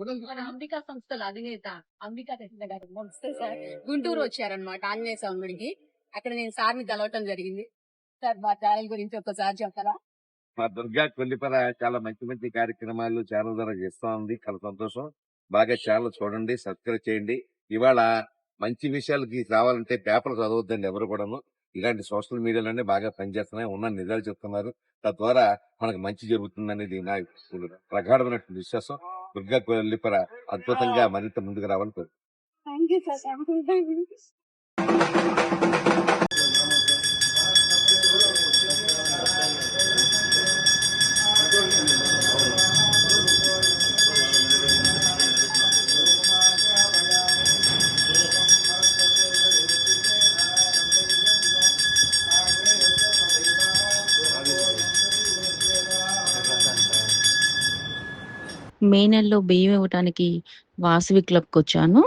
మన అంబికా సంస్థల అధినేత అంబికా కృష్ణ గారు నమస్తే సార్. గుంటూరు వచ్చారనమాట ఆంజనేయ స్వామి గుడికి. అక్కడ నేను సార్ని కలవటం జరిగింది. సార్ మా ఛానల్ గురించి ఒకసారి చెప్తారా? మా దుర్గా కొల్లిపర చాలా మంచి మంచి కార్యక్రమాలు ఛానల్ ద్వారా చేస్తా ఉంది. చాలా సంతోషం. బాగా ఛానల్ చూడండి, సబ్స్క్రైబ్ చేయండి. ఇవాళ మంచి విషయాలకి రావాలంటే పేపర్ చదవద్దండి ఎవరు కూడాను. ఇలాంటి సోషల్ మీడియాలోనే బాగా పనిచేస్తున్నాయి, ఉన్న నిజాలు చెప్తున్నారు. తద్వారా మనకు మంచి జరుగుతుందనేది నా ప్రగాఢమైనటువంటి విశ్వాసం. దుర్గా కొల్లిపర అద్భుతంగా మరింత ముందుకు రావాలని కోరుకుంటున్నాను. మే నెలలో బియ్యం ఇవ్వటానికి వాసవి క్లబ్‌కొచ్చాను.